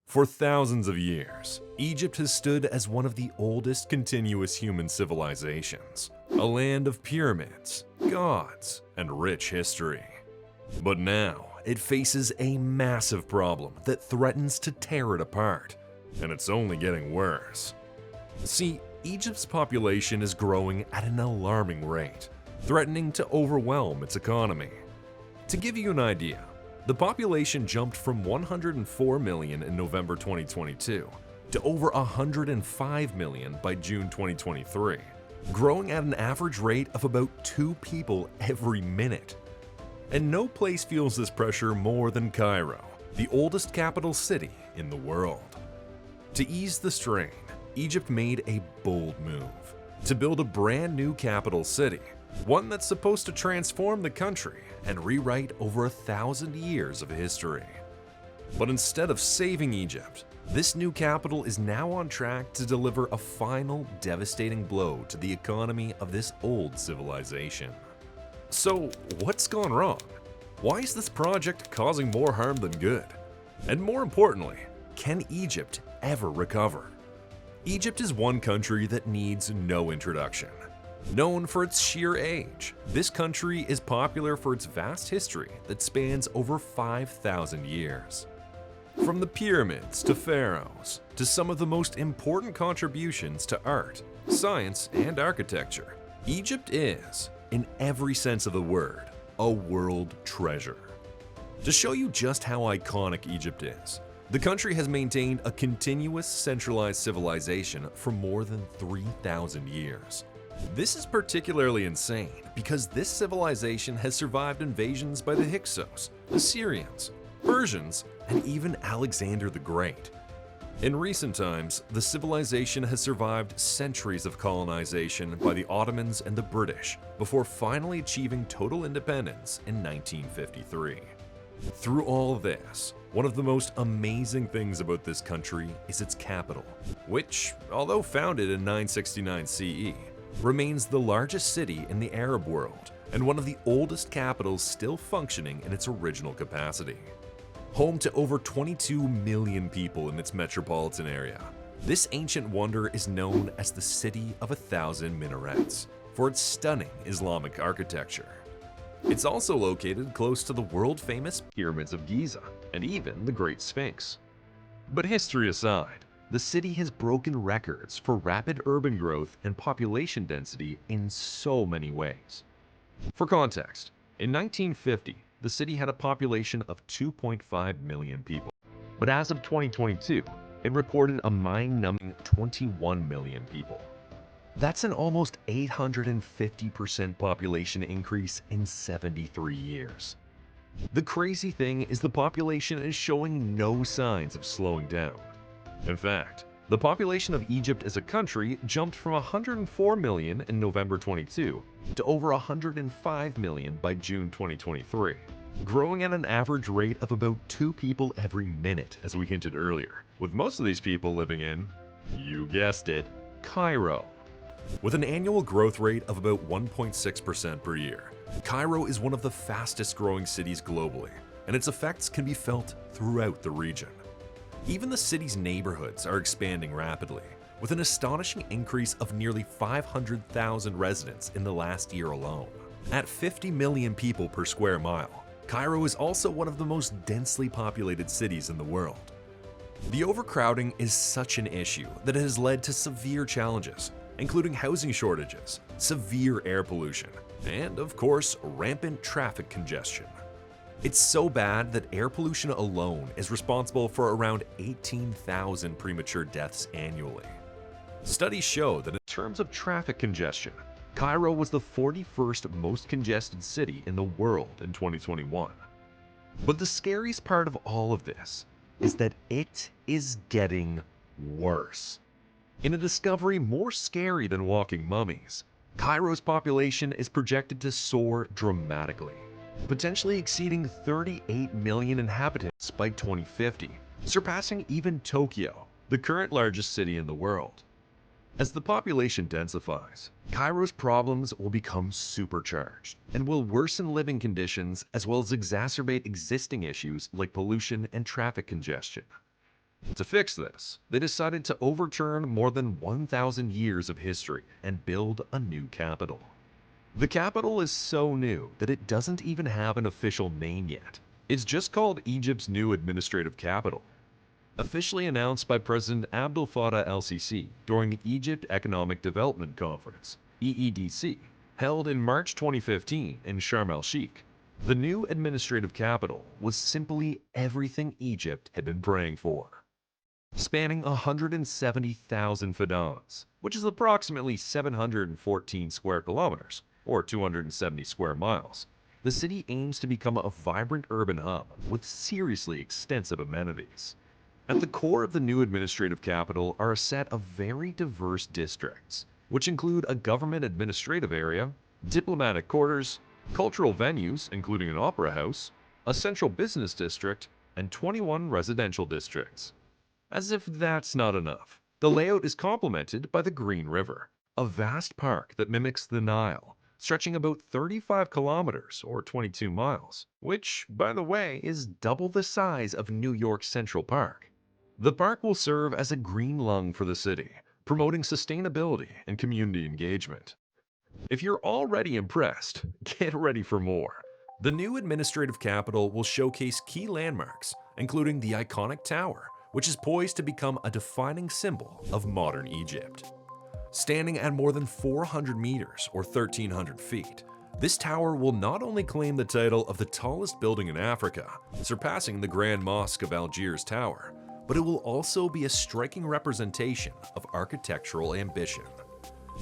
For thousands of years, Egypt has stood as one of the oldest continuous human civilizations, a land of pyramids, gods, and rich history. But now, it faces a massive problem that threatens to tear it apart, and it's only getting worse. See, Egypt's population is growing at an alarming rate, threatening to overwhelm its economy. To give you an idea, the population jumped from 104 million in November 2022 to over 105 million by June 2023, growing at an average rate of about 2 people every minute. And no place feels this pressure more than Cairo, the oldest capital city in the world. To ease the strain, Egypt made a bold move to build a brand new capital city, one that's supposed to transform the country and rewrite over 1,000 years of history. But instead of saving Egypt, this new capital is now on track to deliver a final devastating blow to the economy of this old civilization. So, what's gone wrong? Why is this project causing more harm than good? And more importantly, can Egypt ever recover? Egypt is one country that needs no introduction. Known for its sheer age, this country is popular for its vast history that spans over 5,000 years. From the pyramids to pharaohs, to some of the most important contributions to art, science, and architecture, Egypt is, in every sense of the word, a world treasure. To show you just how iconic Egypt is, the country has maintained a continuous centralized civilization for more than 3,000 years. This is particularly insane because this civilization has survived invasions by the Hyksos, Assyrians, Persians, and even Alexander the Great. In recent times, the civilization has survived centuries of colonization by the Ottomans and the British before finally achieving total independence in 1953. Through all of this, one of the most amazing things about this country is its capital, which, although founded in 969 CE, remains the largest city in the Arab world and one of the oldest capitals still functioning in its original capacity. Home to over 22 million people in its metropolitan area, this ancient wonder is known as the City of 1,000 Minarets for its stunning Islamic architecture. It's also located close to the world-famous pyramids of Giza and even the Great Sphinx. But history aside, the city has broken records for rapid urban growth and population density in so many ways. For context, in 1950, the city had a population of 2.5 million people. But as of 2022, it reported a mind-numbing 21 million people. That's an almost 850% population increase in 73 years. The crazy thing is the population is showing no signs of slowing down. In fact, the population of Egypt as a country jumped from 104 million in November 22 to over 105 million by June 2023, growing at an average rate of about 2 people every minute, as we hinted earlier, with most of these people living in, you guessed it, Cairo. With an annual growth rate of about 1.6% per year, Cairo is one of the fastest growing cities globally, and its effects can be felt throughout the region. Even the city's neighborhoods are expanding rapidly, with an astonishing increase of nearly 500,000 residents in the last year alone. At 50 million people per square mile, Cairo is also one of the most densely populated cities in the world. The overcrowding is such an issue that it has led to severe challenges, including housing shortages, severe air pollution, and, of course, rampant traffic congestion. It's so bad that air pollution alone is responsible for around 18,000 premature deaths annually. Studies show that in terms of traffic congestion, Cairo was the 41st most congested city in the world in 2021. But the scariest part of all of this is that it is getting worse. In a discovery more scary than walking mummies, Cairo's population is projected to soar dramatically, potentially exceeding 38 million inhabitants by 2050, surpassing even Tokyo, the current largest city in the world. As the population densifies, Cairo's problems will become supercharged and will worsen living conditions as well as exacerbate existing issues like pollution and traffic congestion. To fix this, they decided to overturn more than 1,000 years of history and build a new capital. The capital is so new that it doesn't even have an official name yet. It's just called Egypt's new administrative capital, officially announced by President Abdel Fattah el-Sisi during the Egypt Economic Development Conference, EEDC, held in March 2015 in Sharm el-Sheikh. The new administrative capital was simply everything Egypt had been praying for. Spanning 170,000 fadans, which is approximately 714 square kilometers, or 270 square miles, the city aims to become a vibrant urban hub with seriously extensive amenities. At the core of the new administrative capital are a set of very diverse districts, which include a government administrative area, diplomatic quarters, cultural venues including an opera house, a central business district, and 21 residential districts. As if that's not enough, the layout is complemented by the Green River, a vast park that mimics the Nile, stretching about 35 kilometers or 22 miles, which, by the way, is double the size of New York's Central Park. The park will serve as a green lung for the city, promoting sustainability and community engagement. If you're already impressed, get ready for more. The new administrative capital will showcase key landmarks, including the iconic tower, which is poised to become a defining symbol of modern Egypt. Standing at more than 400 meters or 1,300 feet, this tower will not only claim the title of the tallest building in Africa, surpassing the Grand Mosque of Algiers Tower, but it will also be a striking representation of architectural ambition.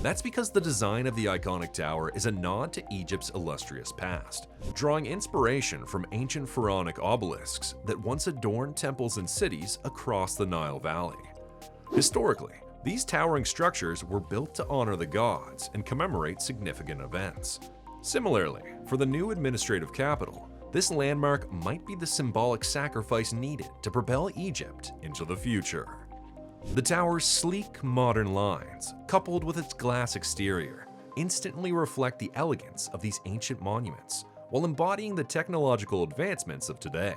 That's because the design of the iconic tower is a nod to Egypt's illustrious past, drawing inspiration from ancient pharaonic obelisks that once adorned temples and cities across the Nile Valley. Historically, these towering structures were built to honor the gods and commemorate significant events. Similarly, for the new administrative capital, this landmark might be the symbolic sacrifice needed to propel Egypt into the future. The tower's sleek, modern lines, coupled with its glass exterior, instantly reflect the elegance of these ancient monuments, while embodying the technological advancements of today.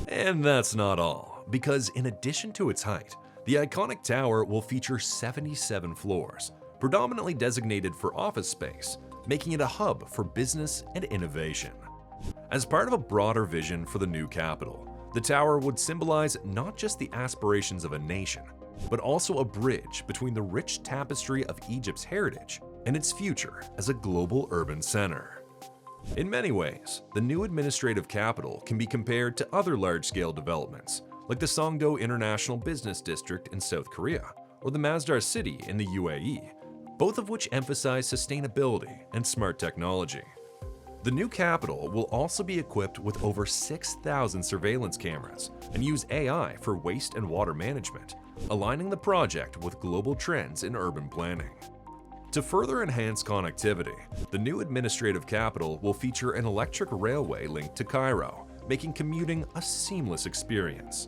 And that's not all, because in addition to its height, the iconic tower will feature 77 floors, predominantly designated for office space, making it a hub for business and innovation. As part of a broader vision for the new capital, the tower would symbolize not just the aspirations of a nation, but also a bridge between the rich tapestry of Egypt's heritage and its future as a global urban center. In many ways, the new administrative capital can be compared to other large-scale developments, like the Songdo International Business District in South Korea or the Masdar City in the UAE, both of which emphasize sustainability and smart technology. The new capital will also be equipped with over 6,000 surveillance cameras and use AI for waste and water management, aligning the project with global trends in urban planning. To further enhance connectivity, the new administrative capital will feature an electric railway link to Cairo, making commuting a seamless experience.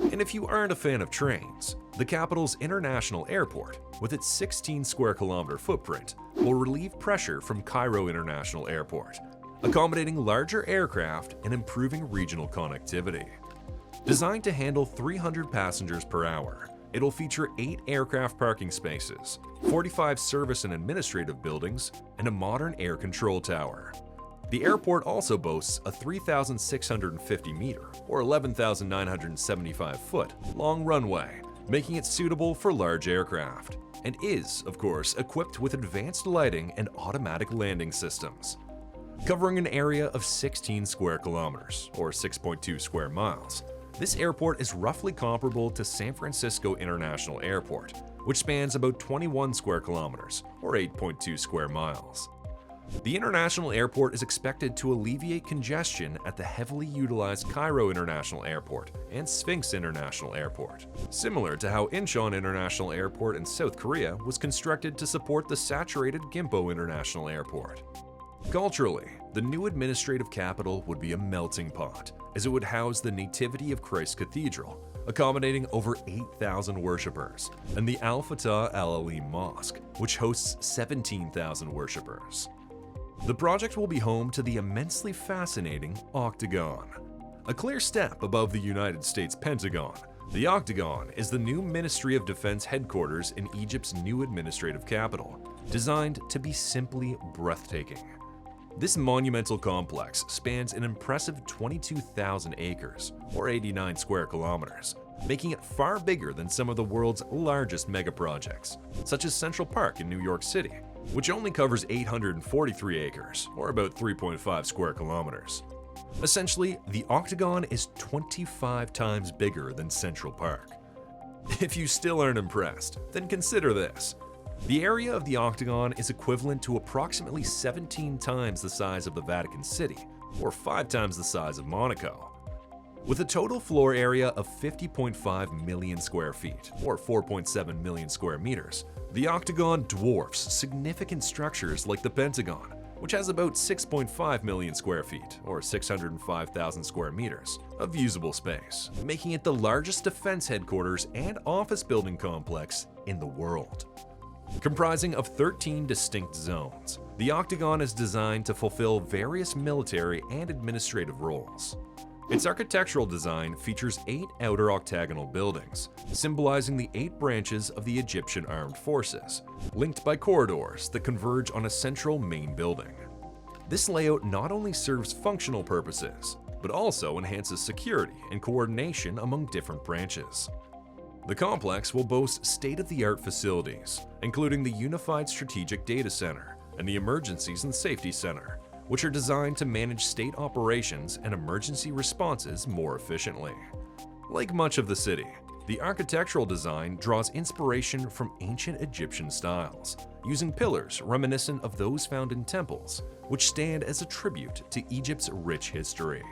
And if you aren't a fan of trains, the capital's international airport, with its 16 square kilometer footprint, will relieve pressure from Cairo International Airport, accommodating larger aircraft and improving regional connectivity. Designed to handle 300 passengers per hour, it'll feature 8 aircraft parking spaces, 45 service and administrative buildings, and a modern air control tower. The airport also boasts a 3,650 meter or 11,975 foot long runway, making it suitable for large aircraft, and is, of course, equipped with advanced lighting and automatic landing systems. Covering an area of 16 square kilometers or 6.2 square miles, this airport is roughly comparable to San Francisco International Airport, which spans about 21 square kilometers or 8.2 square miles. The international airport is expected to alleviate congestion at the heavily utilized Cairo International Airport and Sphinx International Airport, similar to how Incheon International Airport in South Korea was constructed to support the saturated Gimpo International Airport. Culturally, the new administrative capital would be a melting pot, as it would house the Nativity of Christ Cathedral, accommodating over 8,000 worshippers, and the Al Fatah Al Alim Mosque, which hosts 17,000 worshippers. The project will be home to the immensely fascinating Octagon. A clear step above the United States Pentagon, The Octagon is the new Ministry of Defense headquarters in Egypt's new administrative capital, designed to be simply breathtaking. This monumental complex spans an impressive 22,000 acres, or 89 square kilometers, making it far bigger than some of the world's largest megaprojects, such as Central Park in New York City, which only covers 843 acres, or about 3.5 square kilometers. Essentially, the Octagon is 25 times bigger than Central Park. If you still aren't impressed, then consider this. The area of the Octagon is equivalent to approximately 17 times the size of the Vatican City, or 5 times the size of Monaco. With a total floor area of 50.5 million square feet, or 4.7 million square meters, the Octagon dwarfs significant structures like the Pentagon, which has about 6.5 million square feet, or 605,000 square meters, of usable space, making it the largest defense headquarters and office building complex in the world. Comprising of 13 distinct zones, the Octagon is designed to fulfill various military and administrative roles. Its architectural design features 8 outer octagonal buildings, symbolizing the 8 branches of the Egyptian armed forces, linked by corridors that converge on a central main building. This layout not only serves functional purposes, but also enhances security and coordination among different branches. The complex will boast state-of-the-art facilities, including the Unified Strategic Data Center and the Emergencies and Safety Center, which are designed to manage state operations and emergency responses more efficiently. Like much of the city, the architectural design draws inspiration from ancient Egyptian styles, using pillars reminiscent of those found in temples, which stand as a tribute to Egypt's rich history.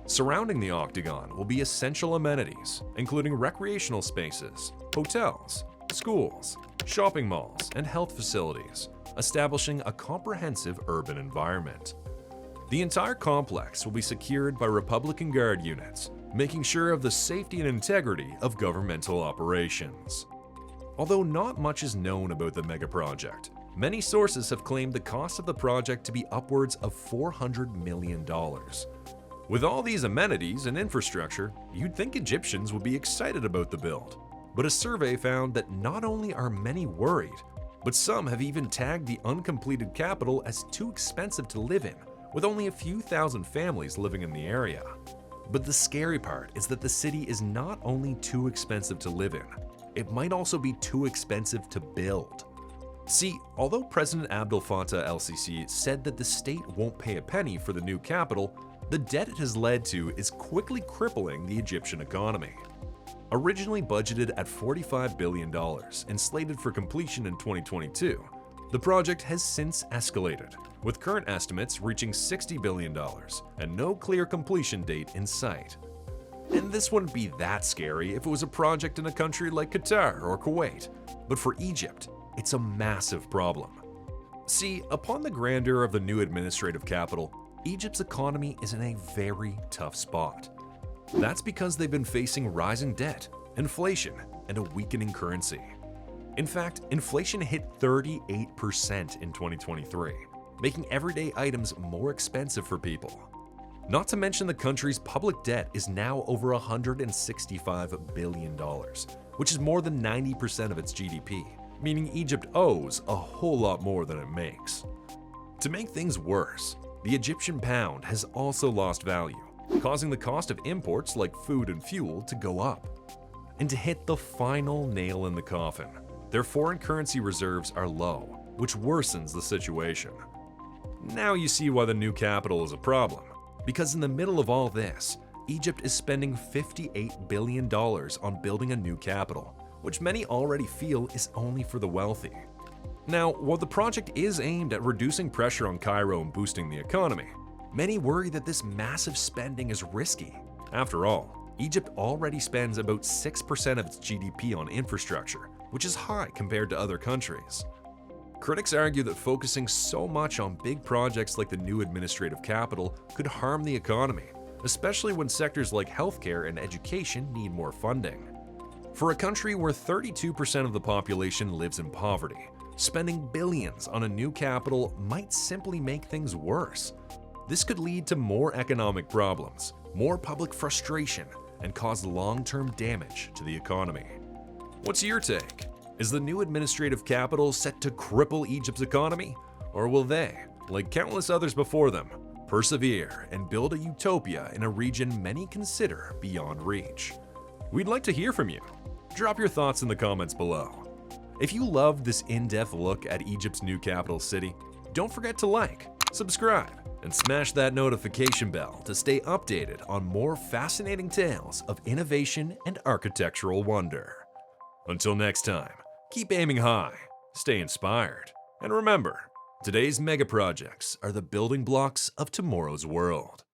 Surrounding the Octagon will be essential amenities, including recreational spaces, hotels, schools, shopping malls, and health facilities, establishing a comprehensive urban environment. The entire complex will be secured by Republican Guard units, making sure of the safety and integrity of governmental operations. Although not much is known about the megaproject, many sources have claimed the cost of the project to be upwards of $400 million. With all these amenities and infrastructure, you'd think Egyptians would be excited about the build. But a survey found that not only are many worried, but some have even tagged the uncompleted capital as too expensive to live in, with only a few thousand families living in the area. But the scary part is that the city is not only too expensive to live in, it might also be too expensive to build. See, although President Abdel Fattah el-Sisi said that the state won't pay a penny for the new capital, the debt it has led to is quickly crippling the Egyptian economy. Originally budgeted at $45 billion and slated for completion in 2022, the project has since escalated, with current estimates reaching $60 billion and no clear completion date in sight. And this wouldn't be that scary if it was a project in a country like Qatar or Kuwait, but for Egypt, it's a massive problem. See, upon the grandeur of the new administrative capital, Egypt's economy is in a very tough spot. That's because they've been facing rising debt, inflation, and a weakening currency. In fact, inflation hit 38% in 2023, making everyday items more expensive for people. Not to mention the country's public debt is now over $165 billion, which is more than 90% of its GDP, meaning Egypt owes a whole lot more than it makes. To make things worse, the Egyptian pound has also lost value, causing the cost of imports like food and fuel to go up. And to hit the final nail in the coffin, their foreign currency reserves are low, which worsens the situation. Now you see why the new capital is a problem, because in the middle of all this, Egypt is spending $58 billion on building a new capital, which many already feel is only for the wealthy. Now, while the project is aimed at reducing pressure on Cairo and boosting the economy, many worry that this massive spending is risky. After all, Egypt already spends about 6% of its GDP on infrastructure, which is high compared to other countries. Critics argue that focusing so much on big projects like the new administrative capital could harm the economy, especially when sectors like healthcare and education need more funding. For a country where 32% of the population lives in poverty, spending billions on a new capital might simply make things worse. This could lead to more economic problems, more public frustration, and cause long-term damage to the economy. What's your take? Is the new administrative capital set to cripple Egypt's economy? Or will they, like countless others before them, persevere and build a utopia in a region many consider beyond reach? We'd like to hear from you. Drop your thoughts in the comments below. If you loved this in-depth look at Egypt's new capital city, don't forget to like, subscribe, and smash that notification bell to stay updated on more fascinating tales of innovation and architectural wonder. Until next time, keep aiming high, stay inspired, and remember, today's mega projects are the building blocks of tomorrow's world.